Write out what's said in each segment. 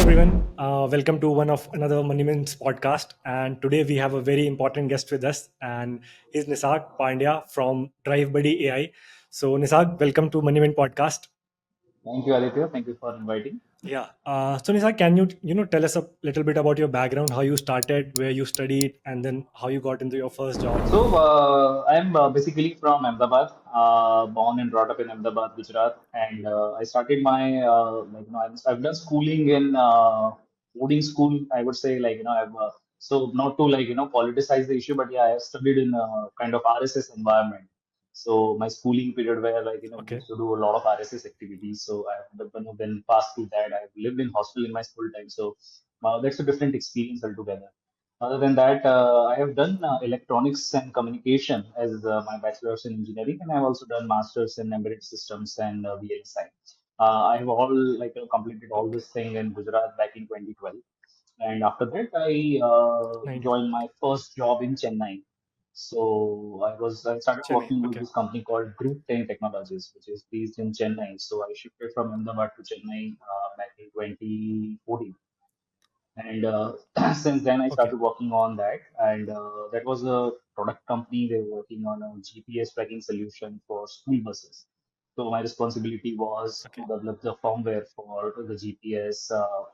everyone. Welcome to one of another Moneymint's podcast. And today we have a very important guest with us, and he's Nisarg Pandya from DriveBuddyAI. So, Nisarg, welcome to Moneymint podcast. Thank you, Aditya. Thank you for inviting. Yeah. So, Nisarg, can you tell us a little bit about your background, how you started, where you studied, and then how you got into your first job? I'm basically from Ahmedabad, born and brought up in Ahmedabad, Gujarat, and I started my I've done schooling in boarding school. I would say I've so not to politicize the issue, but yeah, I've studied in a kind of RSS environment. So my schooling period where we Okay. used to do a lot of RSS activities. So I've been passed through that. I've lived in hostel in my school time, so that's a different experience altogether. Other than that, I have done electronics and communication as my bachelor's in engineering, and I've also done masters in embedded systems and VLSI. I have all completed all Okay. this thing in Gujarat back in 2012, and after that, I Nice. joined my first job in Chennai. So I started Chennai. working with Okay. this company called Group 10 Technologies, which is based in Chennai. So I shifted from Ahmedabad to Chennai back in 2014. And since then, I Okay. started working on that. And that was a product company. They were working on a GPS tracking solution for school buses. So my responsibility was to Okay. develop the firmware for the GPS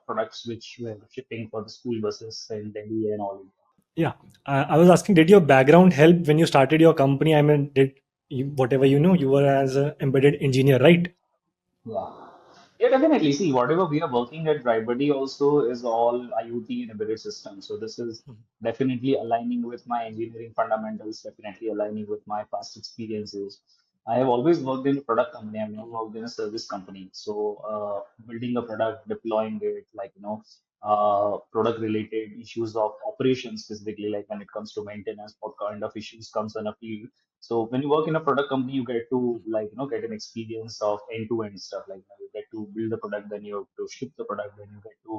products which were shipping for the school buses in Delhi and all. Yeah, I was asking, did your background help when you started your company? I mean, did you, whatever you were as an embedded engineer, right? Yeah. Yeah, definitely. See, whatever we are working at DriveBuddy also is all IoT and embedded systems. So this is Mhm. definitely aligning with my engineering fundamentals, definitely aligning with my past experiences. I have always worked in a product company. I've never worked in a service company. So building a product, deploying it, product related issues of operations specifically, like when it comes to maintenance, what kind of issues comes on a field. So when you work in a product company, you get to get an experience of end-to-end stuff. You get to build the product, then you have to ship the product, then you get to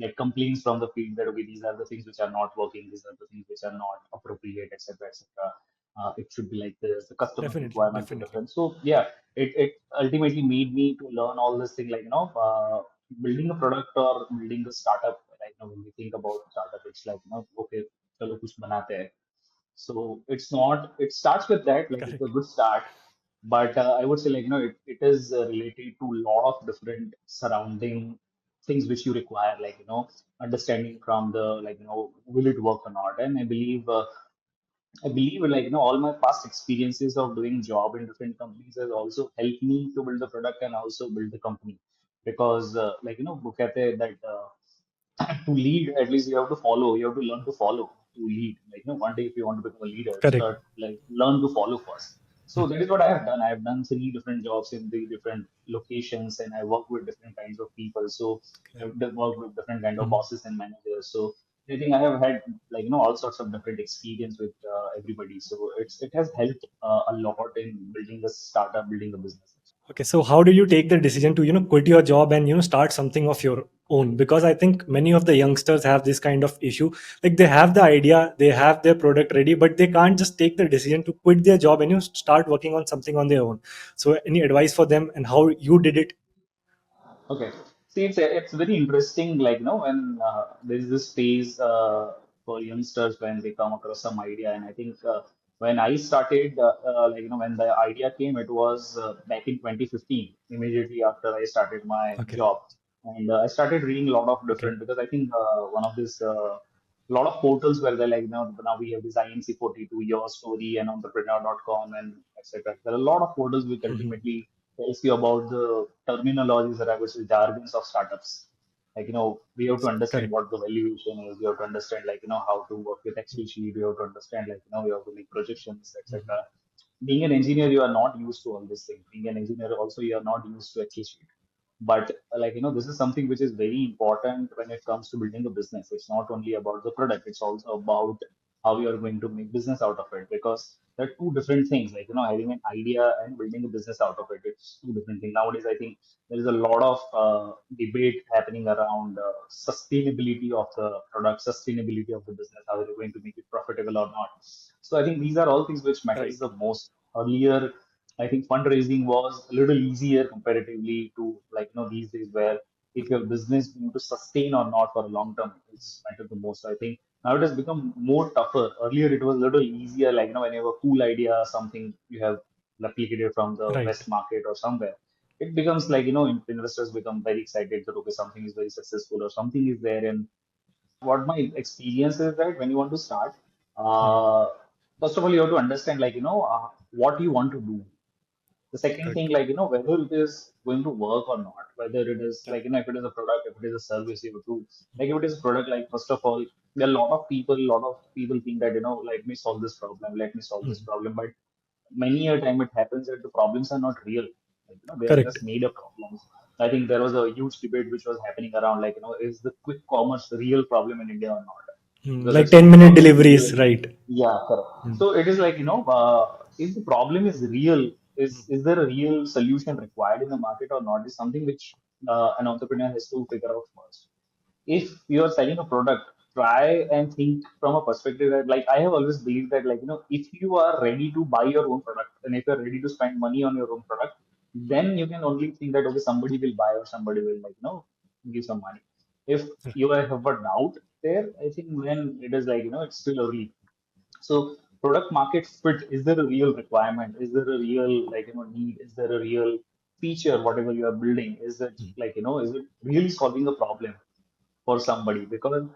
get complaints from the field that okay, these are the things which are not working, these are the things which are not appropriate, etc., etc. It should be like this. The customer's Definitely, requirements are definitely. different. So yeah, it ultimately made me to learn all this thing building a product or building a startup. When we think about startup, it's okay, chalo kuch banate hai. So it's not, it starts with that, like it's a Correct. good start. But I would say, it is related to a lot of different surrounding things which you require, understanding from will it work or not? And I believe, all my past experiences of doing job in different companies has also helped me to build the product and also build the company. Because, वो कहते हैं that to lead, at least you have to follow. You have to learn to follow to lead. One day if you want to become a leader, Correct. start learn to follow first. So that is what I have done. I have done three different jobs in three different locations, and I work with different kinds of people. So Correct. I've worked with different kind of Mhm. bosses and managers. So I think I have had all sorts of different experience with everybody. So it has helped a lot in building a startup, building a business. Okay, so how do you take the decision to quit your job and start something of your own? Because I think many of the youngsters have this kind of issue. Like they have the idea, they have their product ready, but they can't just take the decision to quit their job and start working on something on their own. So any advice for them and how you did it? Okay. See, it's very interesting. When there is this phase for youngsters when they come across some idea, and I think when I started, when the idea came, it was back in 2015, immediately after I started my Okay. job, and I started reading a lot of Okay. different because I think one of this. lot of portals where they're now we have this INC42, Your Story, and entrepreneur.com, and etc. There are a lot of portals which Mhm. ultimately tells you about the terminologies that I would say jargons of startups. We have to understand Correct. what the valuation is. We have to understand, how to work with Excel sheet. We have to understand, we have to make projections, Mhm. etc. Being an engineer, you are not used to all these things. Being an engineer, also, you are not used to Excel sheet. But this is something which is very important when it comes to building a business. It's not only about the product, it's also about how you are going to make business out of it. Because there are two different things, having an idea and building a business out of it. It's two different things. Nowadays, I think there is a lot of debate happening around sustainability of the product, sustainability of the business, how are you going to make it profitable or not. So I think these are all things which matters Right. the most. Earlier, I think fundraising was a little easier comparatively to these days where if your business going to sustain or not for a long term is matter the most. So I think now it has become more tougher. Earlier it was a little easier, like when you have a cool idea, something you have replicated from the Right. West market or somewhere. It becomes like, investors become very excited that okay, something is very successful or something is there. And what my experience is that when you want to start, Hmm. uh, first of all, you have to understand, like, what you want to do. The second thing, Correct. like, whether it is going to work or not, whether it is Yeah. like, if it is a product, if it is a service, you have to, like, if it is a product, like, first of all, there are a lot of people think that, let me solve this problem, let me solve this Hmm. problem. But many a time it happens that the problems are not real. Like, they are Correct. just made up problems. I think there was a huge debate which was happening around, like, is the quick commerce the real problem in India or not? Hmm. Because Like it's 10-minute becoming real. deliveries, right? Yeah, correct. Hmm. So it is like, if the problem is real, is there a real solution required in the market or not, is something which an entrepreneur has to figure out first. If you are selling a product, try and think from a perspective that, like, I have always believed that, like, if you are ready to buy your own product and if you're ready to spend money on your own product, then you can only think that okay, somebody will buy or somebody will, like, give some money. If you have a doubt there, I think then it is like, it's still early. So product market fit, is there a real requirement? Is there a real, like, need? Is there a real feature, whatever you are building? Is it like, is it really solving a problem for somebody? Because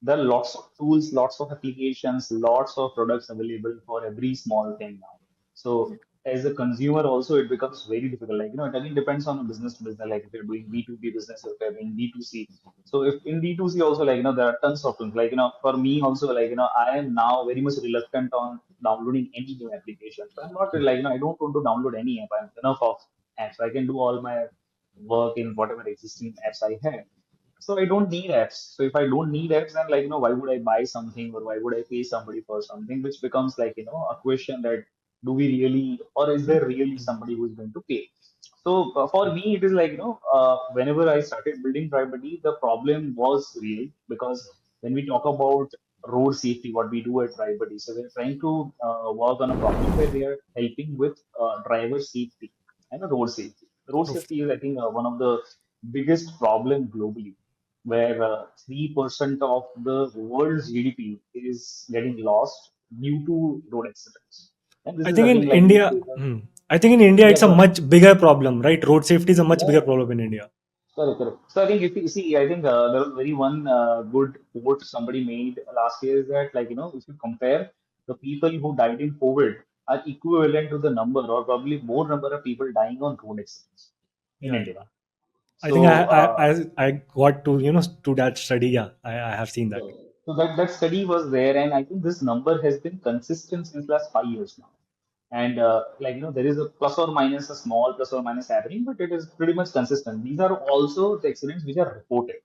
there are lots of tools, lots of applications, lots of products available for every small thing now. So as a consumer also it becomes very difficult. Like, it again depends on a business to business, like if you're doing B2B business or if you're doing B2C. So if in B2C also, like, there are tons of things. Like, for me also, like, I am now very much reluctant on downloading any new application. So I'm not like, I don't want to download any app. I'm enough of apps. I can do all my work in whatever existing apps I have. So I don't need apps. So if I don't need apps, then, like, why would I buy something or why would I pay somebody for something? Which becomes like, a question that do we really, or is there really somebody who is going to pay? So for me, it is like, whenever I started building TribeBuddy, the problem was real because when we talk about road safety, what we do at TribeBuddy, so we're trying to work on a problem where we are helping with driver safety and road safety. Road Proof. safety is, I think, one of the biggest problem globally, where 3% of the world's GDP is getting lost due to road accidents. And this I is think in again like India, I think in India yeah, it's a go ahead. much bigger problem, right? Road safety is a much bigger Yeah, problem in India. correct, correct. So I think if you see, I think there was very one good quote somebody made last year is that, like, if you compare the people who died in COVID are equivalent to the number or probably more number of people dying on road accidents in Yeah, India. yeah. I think So I got to to that study. Yeah, I have seen that. yeah. So that study was there, and I think this number has been consistent since last 5 years now. And like, there is a plus or minus, a small plus or minus happening, but it is pretty much consistent. These are also the accidents which are reported.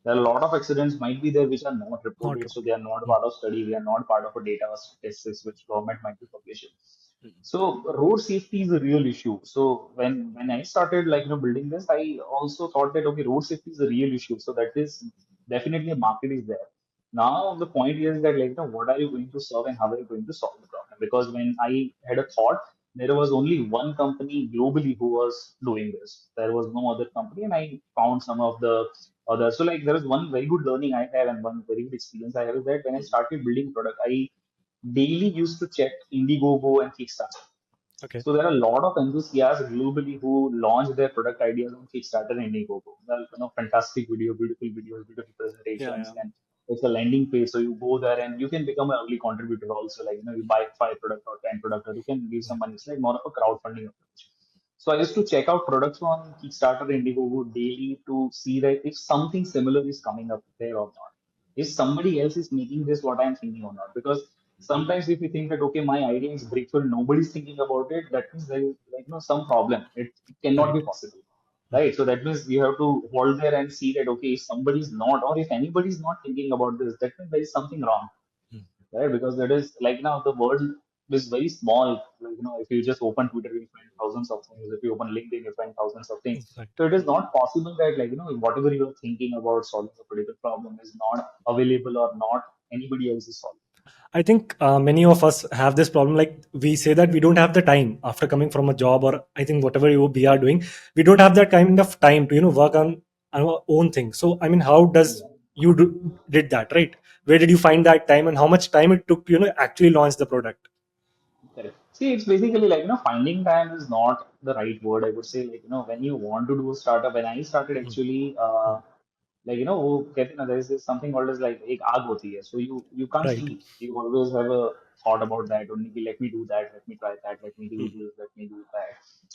There are a lot of accidents might be there which are not Not reported, so they reported. are not Hmm. part of study, they are not part of a data statistics which government might be publishing. So road safety is a real issue. So when I started, like, building this, I also thought that okay, road safety is a real issue. So that is definitely a market is there. Now the point is that, like, what are you going to solve and how are you going to solve the problem? Because when I had a thought, there was only one company globally who was doing this. There was no other company, and I found some of the others. So, like, there is one very good learning I have and one very good experience I have is that when I started building product, I daily used to check Indiegogo and Kickstarter. Okay. So there are a lot of enthusiasts globally who launch their product ideas on Kickstarter and Indiegogo. Well, fantastic video, beautiful videos, beautiful Yeah, presentations, yeah. and it's a landing page. So you go there and you can become an early contributor also. Like, you buy 5 product or 10 product, or you can give some money. It's like more of a crowdfunding approach. So I used to check out products on Kickstarter and Indiegogo daily to see that if something similar is coming up there or not. If somebody else is making this what I'm thinking or not. Because sometimes if you think that okay, my idea is breakthrough, nobody's thinking about it, that means there is, like, some problem. It cannot be Correct. possible. Right. So that means you have to hold there and see that okay, if somebody's not, or if anybody's not thinking about this, that means there is something wrong, right? Because that is like now the world is very small. Like, if you just open Twitter, you find thousands of things. If you open LinkedIn, you find thousands of things. Exactly. So it is not possible that, like, whatever you are thinking about solving a particular problem is not available or not anybody else is solving. I think many of us have this problem. Like we say that we don't have the time after coming from a job, or I think whatever we are doing, we don't have that kind of time to work on. our own thing. So I mean, how does you did that, right? Where did you find that time, and how much time it took to actually launch the product? Correct. See, it's basically like, finding time is not the right word. I would say, like, when you want to do a startup, when I started Mhm. actually, like, वो कहते हैं ना, there is this something called as like एक आग होती है. So you can't Right. sleep. You always have a thought about that. Only कि let me do that, let me try that, let me do Mhm. this, let me do that.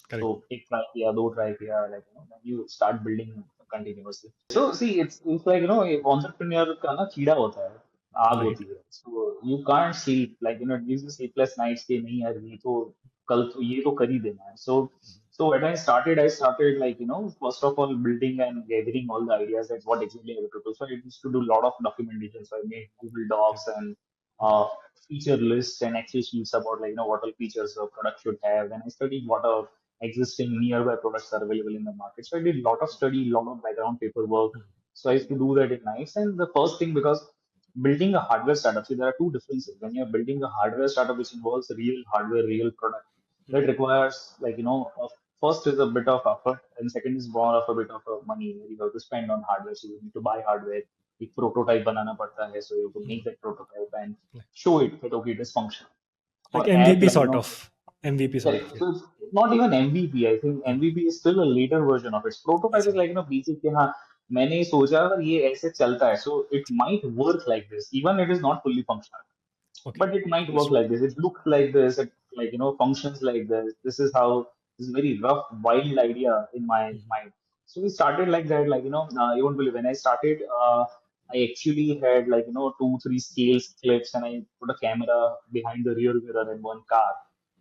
Correct. So एक try किया, दो try किया, like, then you start building continuously. So see, it's like, एक entrepreneur का ना कीड़ा होता है, आग Right. होती है. So you can't sleep, like, it gives you sleepless nights कि नहीं यार ये तो कल तो ये तो कर ही देना है. So when I started like, first of all building and gathering all the ideas that what exactly I have to do. So I used to do a lot of documentation. So I made Google Okay. Docs and uh, feature lists and Excel sheets about like, what all features a product should have. And I studied what are existing nearby products are available in the market. So I did a lot of study, a lot of background paperwork. So I used to do that in nights. And the first thing, because building a hardware startup, see, there are two differences. When you're building a hardware startup, which involves real hardware, real product, that requires like, first is a bit of effort, and second is more of a bit of money where you have to spend on hardware. So you need to buy hardware. एक prototype बनाना पड़ता है, so you have to make that prototype and show it that okay, it is functional. Like For app, MVP like, sort of. MVP sort of. correct. Yeah. So it's not even MVP. I think MVP is still a later version of it. Prototype is Achha. like, basic कि हाँ मैंने सोचा अगर ये ऐसे चलता है, so it might work like this, even it is not fully functional, Okay. but it might work Understood. like this. It looks like this. It like, functions like this. This is how this very rough, wild idea in my Mhm. mind. So we started like that. Like, you won't believe when I started. I actually had like, two, three scales clips, and I put a camera behind the rear mirror in one car.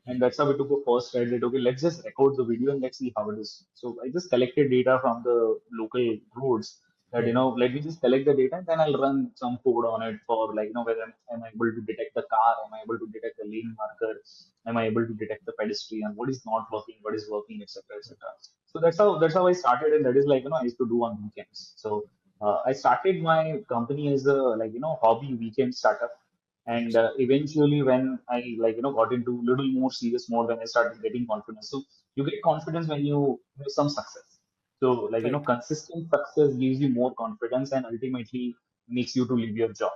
And that's how we took the first try. That okay, let's just record the video and let's see how it is. So I just collected data from the local roads that, Mhm. let me just collect the data and then I'll run some code on it for like, whether am I able to detect the car, am I able to detect the lane marker, am I able to detect the pedestrian, what is not working, what is working, etc., etc. So that's how I started, and that is like, I used to do on weekends. So I started my company as a like, hobby weekend startup. And Understood. eventually when I like, got into little more serious mode, when I started getting confidence. So you get confidence when you have some success. So like, Right. consistent success gives you more confidence and ultimately makes you to leave your job.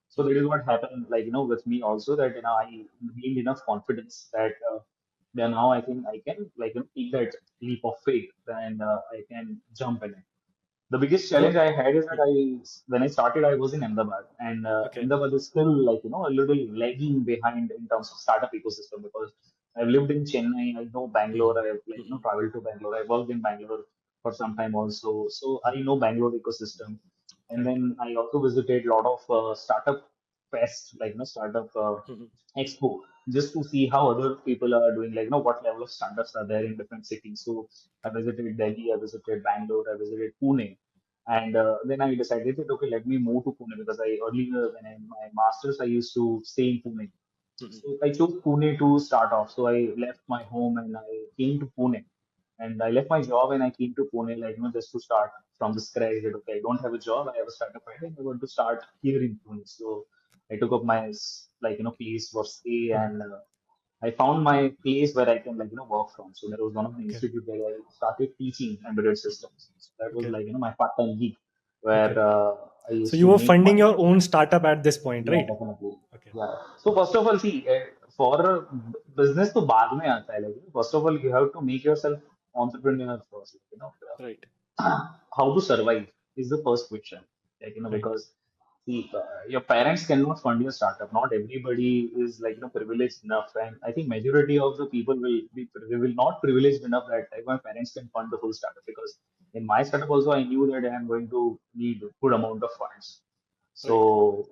So Mhm. that is what happened, like, with me also, that, I gained enough confidence that then now I think I can like, take that leap of faith, and I can jump in it. The biggest challenge So. I had is that Mhm. when I started, I was in Ahmedabad, and Okay. Ahmedabad is still like, a little lagging behind in terms of startup ecosystem, because I've lived in Chennai, I know Bangalore, Mhm. I've like, Mhm. traveled to Bangalore, I worked in Bangalore for some time also, so I know Bangalore ecosystem. And Right. then I also visited a lot of startup fest, like, startup Mhm. expo, just to see how other people are doing, like, what level of startups are there in different cities. So I visited Delhi, I visited Bangalore, I visited Pune. And then I decided that, okay, let me move to Pune, because I earlier, when I my masters, I used to stay in Pune. Mhm. So I chose Pune to start off. So I left my home and I came to Pune. And I left my job and I came to Pune, like, just to start from the scratch. That okay, I don't have a job, I have a startup idea, and I want to start here in Pune. So I took up my like, place for stay, Mhm. and I found my place where I can like, work from. So there was one of the Okay. institute where I started teaching embedded systems. So that was Okay. like, my part-time gig, where Okay. I So used you to were make funding money. your own startup at this point, Yeah, right? definitely. Okay. Yeah. So first of all, see, for business to बाद में आता है, like, first of all, you have to make yourself entrepreneur first. Right. How to survive is the first question. Like, Right. because see, your parents cannot fund your startup. Not everybody is like, privileged enough, and I think majority of the people will not privileged enough that like, my parents can fund the whole startup, because in my startup also I knew that I am going to need good amount of funds. Right.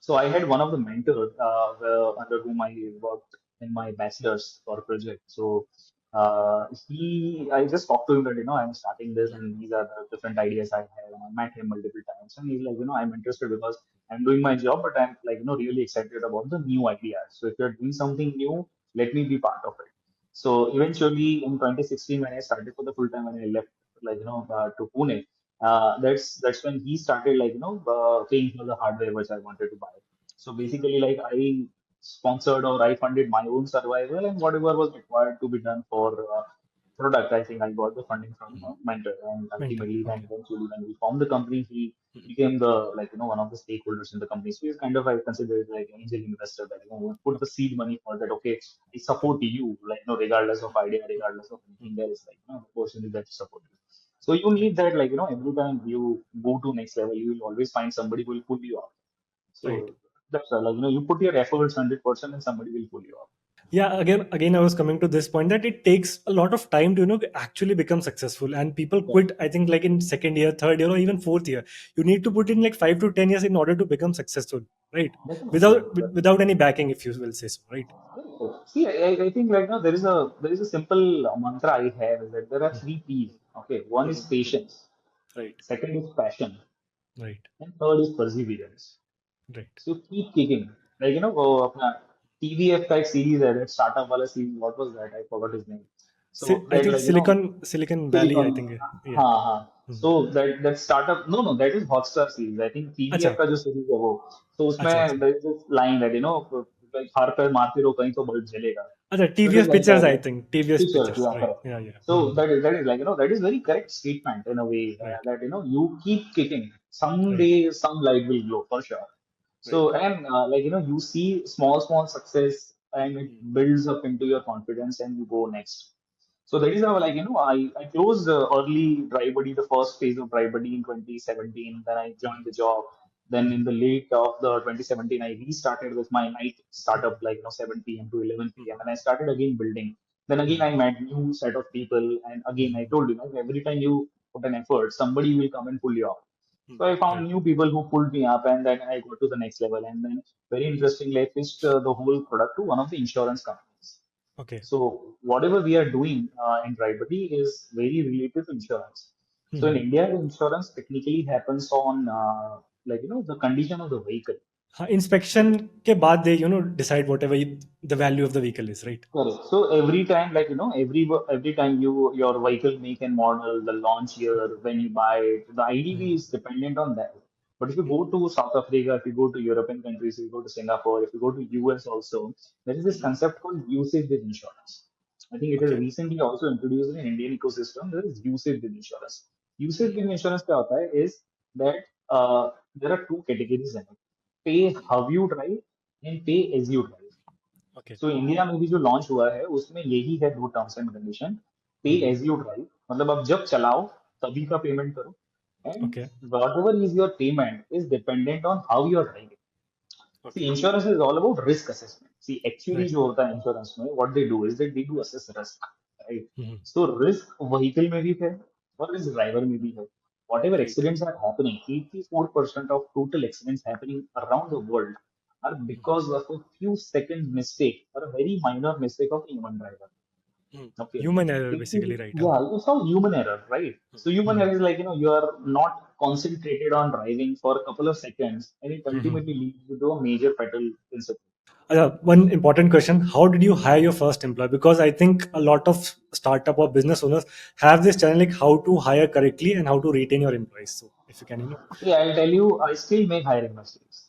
So I had one of the mentors under whom I worked in my bachelor's for a project. So I just talked to him that, I'm starting this and these are the different ideas I have. And I met him multiple times, and he's like, I'm interested because I'm doing my job, but I'm like, really excited about the new ideas. So if you're doing something new, let me be part of it. So eventually in 2016, when I started for the full time, when I left, like, to Pune, that's when he started like, paying for the hardware which I wanted to buy. So basically, like, I sponsored or I funded my own survival and whatever was required to be done for product, I think I got the funding from Mhm. mentor, and Mentor. ultimately then Okay. eventually when we formed the company, he Mhm. became the one of the stakeholders in the company. So he's kind of, I consider it like an angel investor that would put the Okay. seed money for that. Okay, I support Correct. you, regardless of idea, regardless of Mhm. anything else, the person is there to support you. So you Right. need that, every time you go to next level, you will always find somebody who will pull you up. Right. So that's all. You put your efforts 100% and somebody will pull you up. Yeah, again I was coming to this point that it takes a lot of time to actually become successful, and people Correct. quit, I think, like in second year, third year, or even fourth year. You need to put in like 5 to 10 years in order to become successful, right? Definitely. Without any backing, if you will say so, right? See, I think there is a simple mantra I have is that there are three P's. Okay, one is Mhm. patience, Right. second is passion, Right. and third is perseverance. Right. So keep kicking. अपना TVF का एक series है, that startup वाला series. What was that? I forgot his name. So I that think Silicon Valley, I Silicon, think. Yeah. हाँ हाँ. Mhm. So that startup, no, that is Hotstar series. I think अच्छा. TVF का जो series है वो. So अच्छा. उसमें अच्छा. there is this line that like हर पैर मारते रहो कहीं तो बल्ब जलेगा. अच्छा, So it is TVS like Pictures, that. I think. TVS Pictures, Pictures, yeah, right? correct. Yeah, yeah. So that is like that is very correct statement in a way, Right. that you keep kicking. Right. Someday some light will glow for sure. Right. So, and you see small success and it Mhm. builds up into your confidence and you go next. So that is how, I closed early DriveBuddy, the first phase of DriveBuddy in 2017. Then I joined the job. Then in Mhm. the late of the 2017, I restarted with my night startup, 7 p.m. to 11 p.m. Mhm. And I started again building. Then again, Mhm. I met new set of people. And again, I Mhm. told every time you put an effort, somebody will come and pull you up. So Mhm. I found Right. new people who pulled me up, and then I got to the next level. And then, very Mhm. interestingly, I pitched the whole product to one of the insurance companies. Okay. So whatever we are doing in DriveBuddy is very related to insurance. So in Mhm. India, the insurance technically happens on the condition of the vehicle. हाँ, inspection के बाद they decide whatever the value of the vehicle is, right? Correct. So every time, every time your vehicle make and model, the launch year, when you buy it, the IDV Mhm. is dependent on that. But if you go Mhm. to South Africa, if you go to European countries, if you go to Singapore, if you go to US also, there is this Mhm. concept called usage with insurance. I think it is Okay. recently also introduced in Indian ecosystem. There is usage with insurance. Usage Mhm. with insurance क्या होता है is that there are two categories in it. Pay how you drive and pay as you drive. Okay. So India में भी जो launch हुआ है उसमें यही है दो terms and condition. Pay Mhm. As you drive, मतलब आप जब चलाओ तभी का पेमेंट करो. And Okay. Whatever is your payment is dependent on how you are driving. See, Okay. insurance is all about risk assessment. See, actually Right. जो होता है insurance में, what they do is that they do assess risk, right? Mhm. So risk vehicle में भी है और risk driver में भी है. Whatever Right. accidents are happening, 84% of total accidents happening around the world are Mhm. because of a few second mistake or a very minor mistake of a human driver. Mhm. Okay. Human error, If you, basically, right? Huh? yeah, it's all human error, right? So human Mhm. error is you are not concentrated on driving for a couple of seconds, and it Mhm. ultimately leads you to a major fatal incident. One important question: how did you hire your first employee? Because I think a lot of startup or business owners have this challenge, like how to hire correctly and how to retain your employees. So, if you can, See, I'll tell you, I still make hiring mistakes.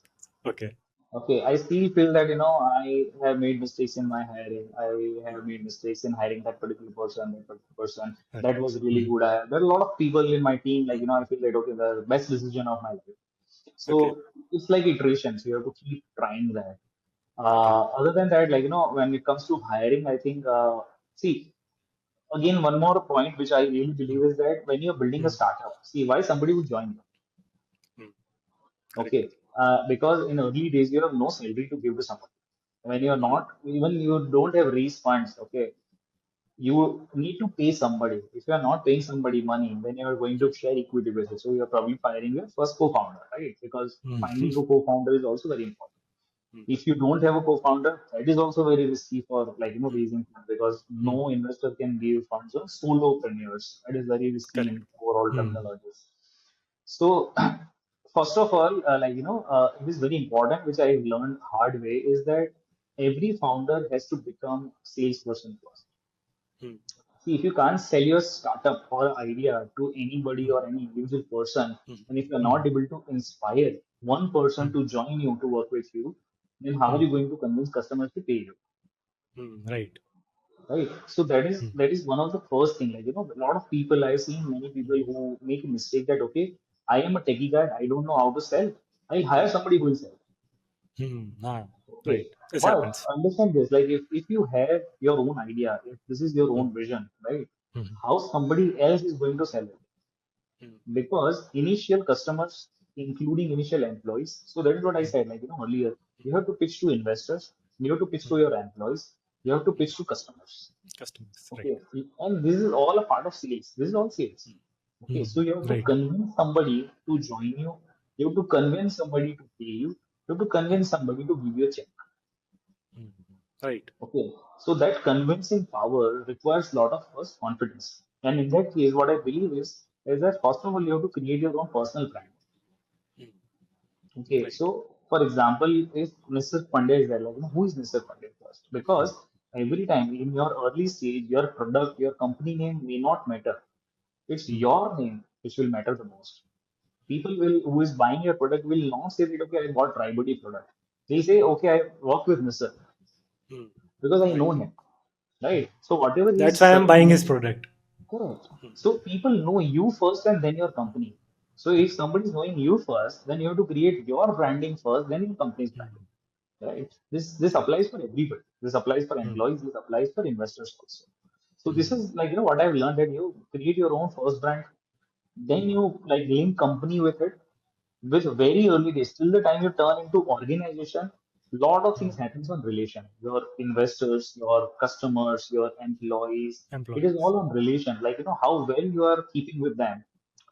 okay. Okay, I still feel that I have made mistakes in my hiring. I have made mistakes in hiring that particular person, that particular person. Right. That was really Mhm. good. There are a lot of people in my team, I feel that okay, the best decision of my life. Okay. So it's like iterations. You have to keep trying that. Okay. Other than that, when it comes to hiring, I think, see, again, one more point which I really believe is that when you're building a Mhm. startup, see, why somebody would join you? Mhm. Correct. Okay. Because in early days, you have no salary to give to somebody. When you're Mhm. not, even you don't have raise funds, okay, you need to pay somebody. If you are not paying somebody money, then you are going to share equity basis. So you're probably firing your first co-founder, right? Because Mhm. finding a co-founder is also very important. Mhm. If you don't have a co-founder, that is also very risky for Mhm. raising funds, because Mhm. no investor can give funds on solopreneurs. That is very risky Correct. in overall Mhm. terminologies. So first of all, it is very important, which I've learned hard way, is that every founder has to become salesperson first. Mhm. See, if you can't sell your startup or idea to anybody Mhm. or any individual person, Mhm. and if you're not Mhm. able to inspire one person Mhm. to join you to work with you, then how are Mhm. you going to convince customers to pay you? Mhm. Right. right? So that is mm, that is one of the first thing. Like, a lot of people, I've seen many people who make a mistake that, okay, I am a techie guy, I don't know how to sell. I'll hire somebody who will sell. right. Okay. This But happens. understand this, like if you have your own idea, if this is your Mm, own vision, right? mm, How somebody else is going to sell it? mm, Because initial customers, including initial employees, so that is what I mm, said, like, earlier, you have to pitch to investors, you have to pitch mm, to your employees, you have to pitch to customers. customers, right. Okay, and this is all a part of sales. This is all sales. Okay, Mm, so you have to right. convince somebody to join you. You have to convince somebody to pay you. You have to Mm, convince somebody to give you a check. mm, right. Okay, so that convincing power requires a lot of first confidence. And in that case, what I believe is that first of all, you have to create your own personal brand. Mm, Okay, right. so for example, if Mr. Pandya is there, like, who is Mr. Pandya first? Because every time in your early stage, your product, your company name may not matter. It's Mm, your name which will matter the most. People will who is buying your product will not say that, okay, I bought TriBuddy product. They say, okay, I work with Mr. mm, because I know right. him, right? So whatever he That's is why I'm selling, buying his product. correct. So people know you first and then your company. So if somebody is knowing you first, then you have to create your branding first, then your company's branding. Right? This Right. applies for everybody. This applies for Mm, employees. This applies for investors also. So this mm, is like, what I've learned, that you create your own first brand, then mm, you like link company with it with very early days till the time you turn into organization. Lot of things mm. happens on relation. Your investors, your customers, your employees. It is Employees. all on relation. Like, how well you are keeping with them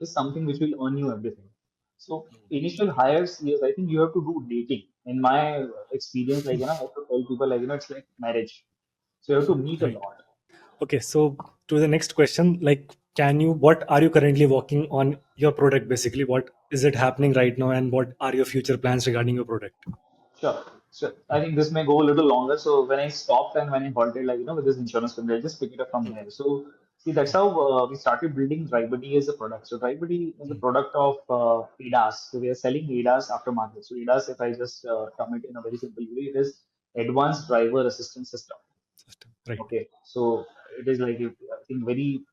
is something which will earn you everything. So initial Right. hires, yes, I think you have to do dating. In my experience, like, I have to tell people, like, it's like marriage. So you have to meet a Right. lot. Okay, so to the next question, like, what are you currently working on your product basically? What is it happening right now, and what are your future plans regarding your product? Sure. So I think this may go a little longer. So when I stopped and when I halted, like, with this insurance company, I'll just pick it up from there. So see, that's how we started building DriveBuddy as a product. So DriveBuddy is a Mm, product of ADAS. So we are selling ADAS aftermarket. So ADAS, if I just term it in a very simple way, it is Advanced Driver Assistance System. system. Right. Okay, so it is like, I think very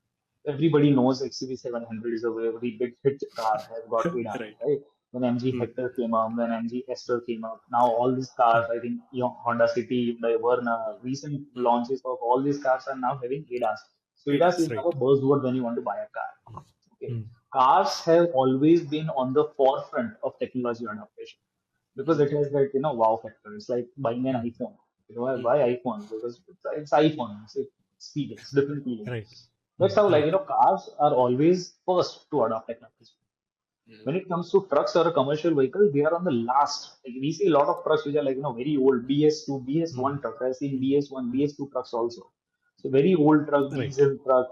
everybody knows XUV 700 is a very big hit car, has got ADAS, Right. right? When MG Mm, Hector came up, when MG Esther came up, now all these cars, mm, I think, Honda City, Hyundai Verna, recent mm. launches of all these cars are now having ADAS. So ADAS ADAS. is now Right. a buzzword when you want to buy a car. Okay, Mm, cars have always been on the forefront of technology adaptation because mm, it has that, wow factor. It's like buying an mm, iPhone. I mm. buy iPhone because it's iPhone. It's experience, different feeling. Right. That's how, like, Right. cars are always first to adopt technology. When it comes to trucks or a commercial vehicle, they are on the last. Like, we see a lot of trucks which are, like, very old, BS2, Mm, BS1 trucks. I've seen mm, BS1, mm. BS2 trucks also. So very old truck, Right. diesel truck,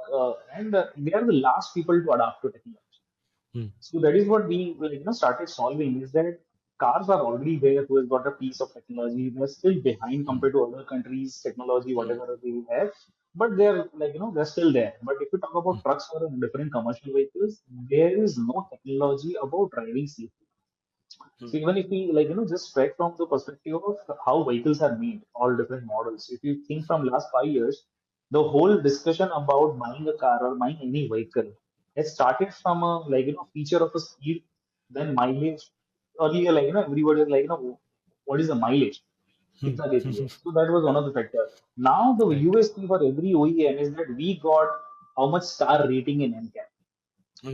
and they are the last people to adapt to technology. Mm, So that is what we, like, started solving, is that cars are already there who has got a piece of technology. They're still behind mm, compared to other countries' technology, mm, whatever they have, but they're, like, they're still there. But if you talk mm, about trucks or different commercial vehicles, there is no technology about driving safety. So mm, even if we, like, just straight from the perspective of how vehicles are made, all different models. If you think from last 5 years, the whole discussion about buying a car or buying any vehicle has started from a, like, feature of a speed, then mileage. Earlier, like, everybody was like, what is the mileage? mm. Kitna deti hai? So that was one of the factor. Now the Right. USP for every OEM is that we got how much star rating in NCAP.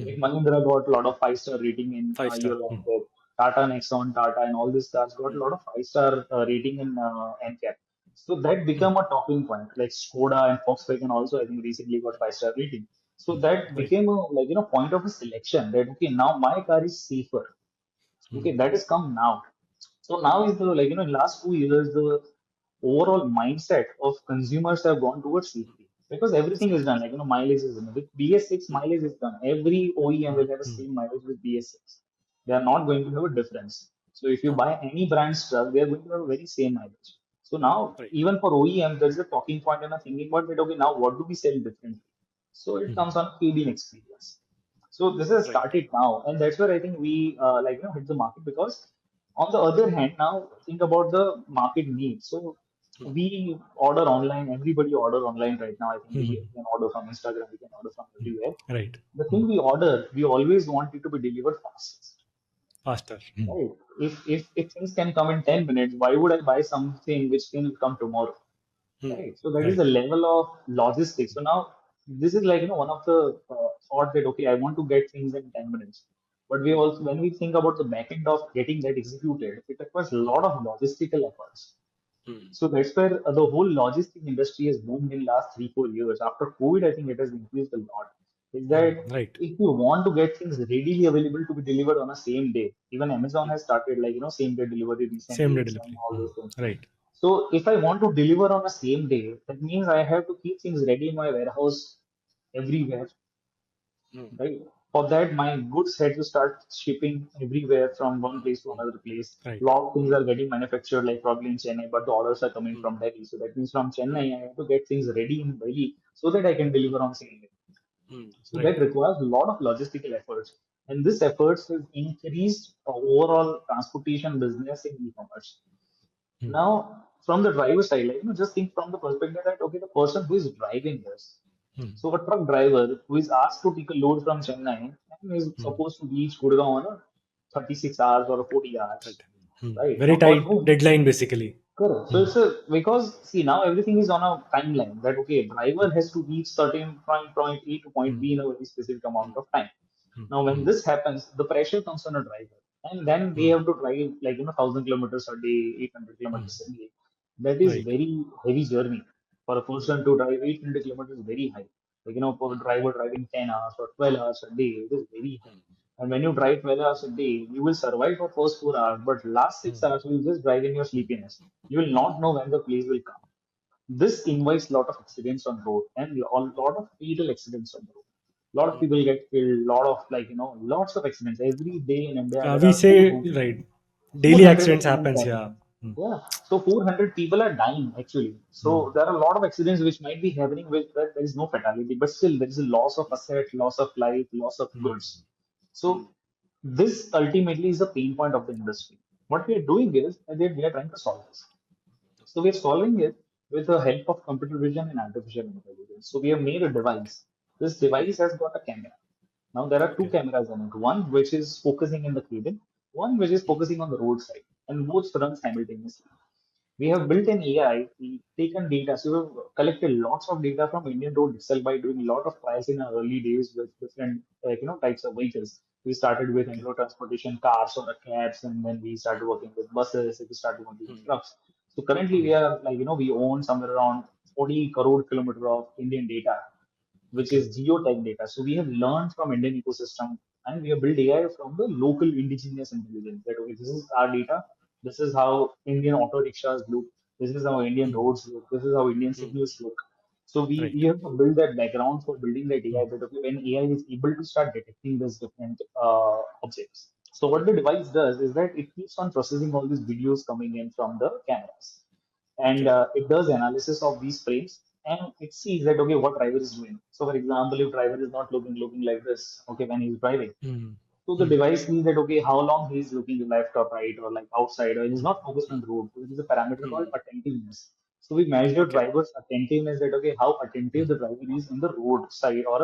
Like Mm. Mahindra got a lot of five-star rating in Five star. Euro Mm, NCAP. Tata Nexon, Tata, and all these cars got a mm, lot of five-star rating in NCAP. So that mm. became a talking point. Like Skoda and Volkswagen also, I think, recently got five-star rating. So that Right. became a, like, point of a selection, that okay, now my car is safer. Mm, Okay, that has come now. So now is the, like, in last 2 years, the overall mindset of consumers have gone towards safety because everything is done. safety. Like, mileage is done. With BS6, Mm, mileage is done. Every OEM mm, will have the mm. same mileage with BS6. They are not going to have a difference. So if you No. buy any brand's truck, they are going to have a very same mileage. So now, Right. even for OEM, there is a talking point and a thinking about it. Okay, now what do we sell differently? So it Mm, comes on cabin experience. So this has right. started now, and that's where I think we, like, hit the market because on the other hand, now think about the market needs. So Hmm. We order online. Everybody order online right now. I think we Hmm. can order from Instagram. We can order from Hmm. everywhere. Right. The Hmm. thing we order, we always want it to be delivered fast. Faster. Hmm. Right? If things can come in 10 minutes, why would I buy something which can come tomorrow? Hmm. Right. So that is the Right. level of logistics. So now this is like, one of the thought that, okay, I want to get things in 10 minutes. But we also, when we think about the back end of getting that executed, it requires a lot of logistical efforts. Hmm. So that's where the whole logistic industry has boomed in last 3, 4 years. After COVID, I think it has increased a lot. Is Hmm. that Right. if you want to get things readily available to be delivered on a same day, even Amazon Hmm. has started like, same day delivery Same recently day and some delivery. all Hmm. those things. Right. So if I want to deliver on a same day, that means I have to keep things ready in my warehouse everywhere, Hmm. right? For that, my goods had to start shipping everywhere from one place to Hmm. another place. Right. Lot of things Hmm. are getting manufactured, like probably in Chennai, but the orders are coming Hmm. from Delhi. So that means from Hmm. Chennai, I have to get things ready in Delhi so that I can deliver on same day. Hmm. So Right. that requires a lot of logistical efforts. And this efforts has increased overall transportation business in e-commerce. Hmm. Now, from the driver side, like, just think from the perspective that, okay, the person who is driving this. Hmm. So a truck driver who is asked to take a load from Chennai and is Hmm. supposed to reach Gurgaon on a 36 hours or a 40 Right. hours, Hmm. right? Very Now for tight him, deadline, basically. correct. So Hmm. it's a because see now everything is on a timeline that okay, driver has to reach certain point A to point Hmm. B in a very specific amount of time. Hmm. Now, when Hmm. this happens, the pressure comes on a driver, and then they Hmm. have to drive like 1,000 kilometers a day, 800 Hmm. kilometers a day. That is Right. very heavy journey for a person to drive 800 kilometers. Very high. Like for a driver driving 10 hours or 12 hours a day, it is very high. And when you drive 12 hours a day, you will survive for first 4 hours, but last 6 hours you will just drive in your sleepiness. You will not know when the police will come. This invites a lot of accidents on road and a lot of fatal accidents on road. A lot of people get killed, lot of lots of accidents. Every day in India there We are say, right, daily 400 accidents accidents happens. Yeah. happening. Hmm. Yeah, so 400 people are dying actually. Hmm. So there are a lot of accidents which might be happening with that there is no fatality, but still there is a loss of asset, loss of life, loss of Hmm. goods. So this ultimately is the pain point of the industry. What we are doing is that we are trying to solve this. So we're solving it with the help of computer vision and artificial intelligence. So we have made a device. This device has got a camera. Now there are two Okay. cameras on it. One which is focusing in the cabin, one which is focusing on the roadside, and both run simultaneously. We have built an AI, we taken data, so we've collected lots of data from Indian road itself by doing a lot of trials in our early days with different types of vehicles. We started with Okay. agro transportation, cars or cabs, and then we started working with buses, we started working with trucks. So currently we Hmm. are like we own somewhere around 40 crore kilometer of Indian data which Okay. is geotech data. So we have learned from Indian ecosystem and we have built AI from the local indigenous intelligence. That okay, this is our data. This is how Indian auto rickshaws look. This is how Indian Hmm. roads look. This is how Indian Hmm. signals look. So we Right. have to build that background for building that Hmm. AI. That okay, when AI is able to start detecting these different objects. So what the Hmm. device does is that it keeps on processing all these videos coming in from the cameras and Okay. it does analysis of these frames and it sees that okay what driver is doing. So for example, if driver is not looking like this, okay, when he's driving, Hmm. so the Hmm. device sees that okay how long he's looking left or right or like outside or he's Hmm. not focused on the road. So there is a parameter called Hmm. attentiveness. So we measure Okay. driver's attentiveness that okay how attentive Hmm. the driver is in the road side or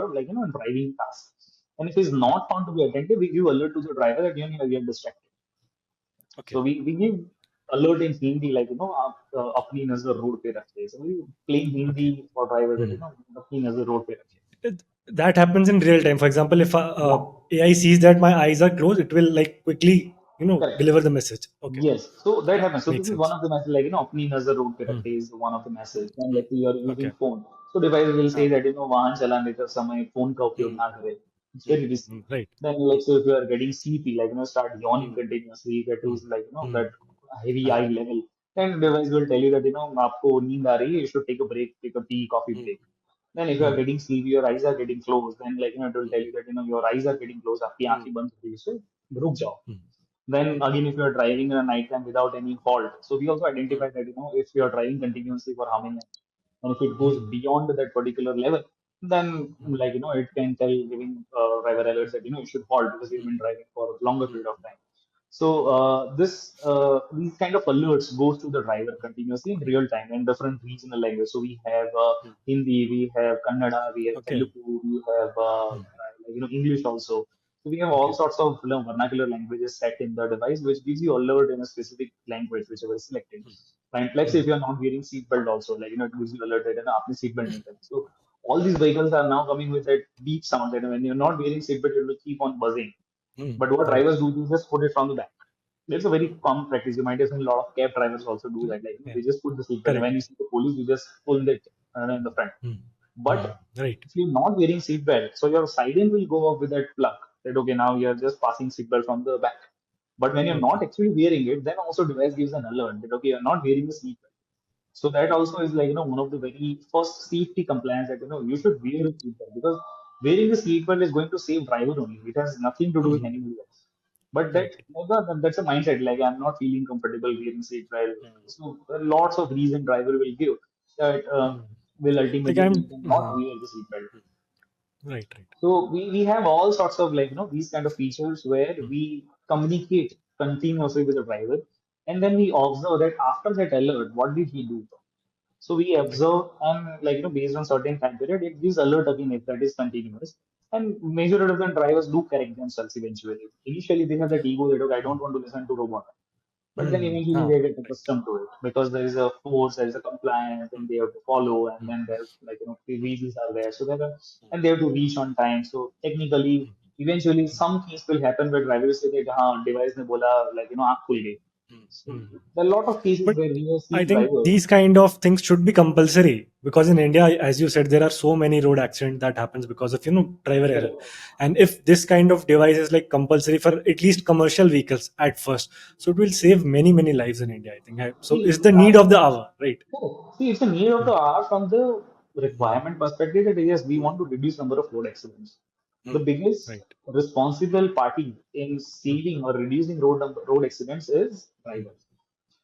driving task. And if he's Okay. not found to be attentive, we give alert to the driver that you are distracted. So Okay. we give alert in Hindi like आप अपनी नजर road पे रखिए. So we plain Hindi Okay. for driver that Hmm. अपनी नजर road पे रखिए. That happens in real time. For example, if Yeah, AI sees that my eyes are closed, it will like quickly, correct. deliver the message. Okay. Yes, so that Yeah. happens. So this Makes is one sense. of the message like अपनी नजर road पे Hmm. रखे is one of the message. Then Hmm. let's say you are using Okay. phone. So device will say Ah. that वाहन चलाने का समय phone का उपयोग Hmm. ना करे. It's Hmm. very risky. Hmm. Right. Then Hmm. let's say if you are getting CP like start yawning Hmm. continuously, you get to Hmm. like Hmm. that heavy Ah. eye level. Then device will tell you that आपको नींद आ रही है, you should take a break, take a tea, coffee Hmm. break. Then if you are Hmm. getting sleepy, your eyes are getting closed, then like it will tell you that your eyes are getting closed, आपकी Hmm. आंखें बंद हो गई, so रुक जाओ. Hmm. Then again, if you are driving in a night time without any fault, so we also Hmm. identify that if you are driving continuously for how many hours, and if it goes Hmm. beyond that particular level, then like it can tell giving driver alerts that you should halt because you've been driving for a longer period of time. So this these kind of alerts goes to the driver continuously in real time in different regional language. So we have Hindi, we have Kannada, we have Okay. Telugu, we have English also. So we have all Okay. sorts of vernacular languages set in the device, which gives you alert in a specific language whichever is selected. And let's say if you're not wearing seatbelt also, it gives you alert that आपने seatbelt नहीं पहनी. So all these vehicles are now coming with that beep sound that when you're not wearing seatbelt, it will keep on buzzing. But what Right. drivers do, they just put it from the back. It's a very common practice. You might have seen a lot of cab drivers also do that. Yeah. They just put the seatbelt, and Correct. when you see the police, you just pull it in the front. But Right. if you're not wearing seatbelt, so your siren will go off with that plug. That okay, now you're just passing seatbelt from the back. But when you're not Okay. actually wearing it, then also device gives an alert that okay, you're not wearing the seatbelt. So that also is one of the very first safety compliance that you should wear a seatbelt because wearing the seatbelt is going to save driver only. It has nothing to do with anybody else. But Right. that's a mindset. Like I'm not feeling comfortable wearing seatbelt. So there are lots of reason driver will give that will Like ultimately make I'm. them not wear the seatbelt. Right. Right. So we have all sorts of these kind of features where we communicate continuously with the driver, and then we observe that after that alert, what did he do? So we Right. observe and based on certain time period, it gives alert again if that is continuous. And majority of the drivers do correct themselves eventually. Initially they have that ego that okay, I don't want to listen to robot. But then eventually they get Right. accustomed to it because there is a force, there is a compliance, and they have to follow, and then there's the visas are there, so and they have to reach on time. So technically, eventually some things will happen where drivers say that device ne bola आँख खुल गई. So there are a lot of cases But where we have I seen think drivers. these kind of things should be compulsory because in India, as you said, there are so many road accidents that happens because of driver error. Correct. And if this kind of device is like compulsory for at least commercial vehicles at first, so it will save many lives in India. I think. So See, it's the need of the hour, right? see, it's a need of Hmm. the hour from the Hmm. requirement perspective that yes, we want to reduce number of road accidents. The Hmm. biggest Right. responsible party in Hmm. saving or reducing road accidents is Hmm. drivers.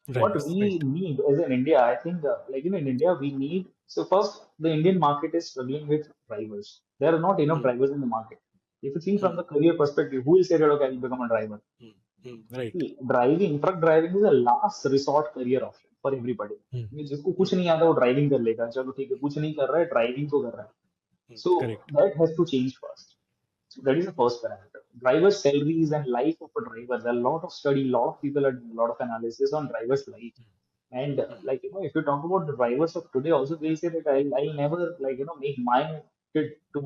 What Drivers, we right? need as in India, I think, in India, we need. So first, the Indian market is struggling with drivers. There are not enough Hmm. drivers in the market. If you think from Hmm. the career perspective, who will say that okay, I will become a driver? Right. See, truck driving is a last resort career option for everybody. Hmm. ये जिसको Hmm. कुछ नहीं आता वो driving कर लेगा चलो ठीक है कुछ नहीं कर रहा है ड्राइविंग तो कर रहा है so Correct. that has to change first. So that is the first parameter. Driver salaries and life of a driver. There are a lot of study, a lot of people are doing a lot of analysis on drivers' life. And if you talk about the drivers of today, also they'll say that I'll never make my kid to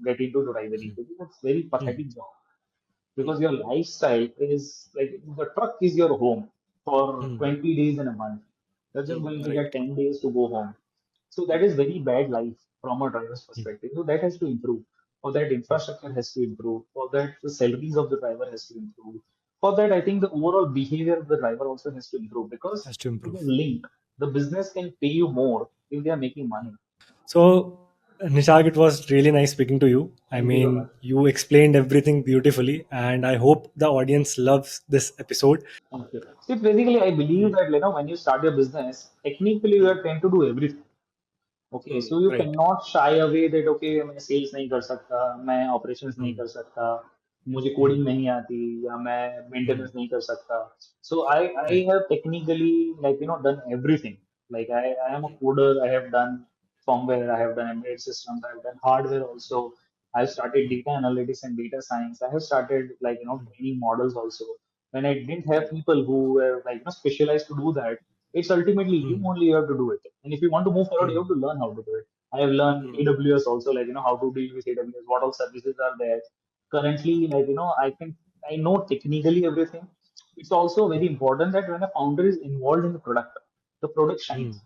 get into the driving because that's very Hmm. pathetic job because your lifestyle is like the truck is your home for Hmm. 20 days in a month. You're just going to Right. get 10 days to go home. So that is very bad life from a driver's Hmm. perspective. So that has to improve. For that, infrastructure has to improve. For that, the salaries of the driver has to improve. For that, I think the overall behavior of the driver also has to improve because Has to it is improve. linked. The business can pay you more if they are making money. So, Nishag, it was really nice speaking to you. I Thank you so mean, much. you explained everything beautifully, and I hope the audience loves this episode. Okay. So basically, I believe that when you start your business, technically you are trying to do everything. Okay so you can Right. Not shy away that okay मैं sales नहीं कर सकता मैं operations नहीं Hmm. कर सकता मुझे Hmm. Coding नहीं आती या मैं Hmm. मेंटेनेंस नहीं कर सकता सो आई Right. Have technically done everything like I am a coder I have done firmware I have done embedded systems I have done hardware also I have started data analytics and data science I have started training models also when I didn't have people who were specialized to do that it's ultimately you Hmm. only have to do it. And if you want to move forward, you have to learn how to do it. I have learned Hmm. AWS also, how to deal with AWS, what all services are there. Currently, I know technically everything. It's also very important that when a founder is involved in the product Hmm. shines.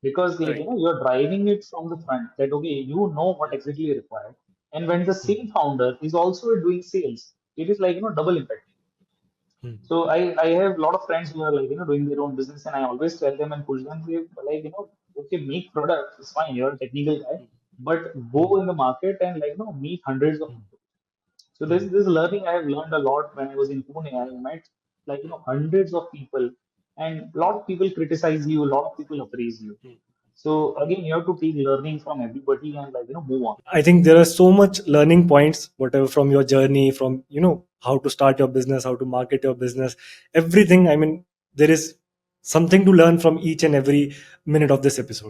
Because Right. you're driving it from the front that okay, you know what exactly is required. And when the Hmm. same founder is also doing sales, it is double impact. Hmm. So I have a lot of friends who are doing their own business and I always tell them and push them okay make products it's fine you're a technical guy but Hmm. go in the market and meet hundreds of Hmm. people. So Hmm. this learning I have learned a lot when I was in Pune. I met hundreds of people and a lot of people criticize you, a lot of people appraise you. So again, you have to take learning from everybody and like move on. I think there are so much learning points, whatever, from your journey, from how to start your business, how to market your business, everything. I mean, there is something to learn from each and every minute of this episode.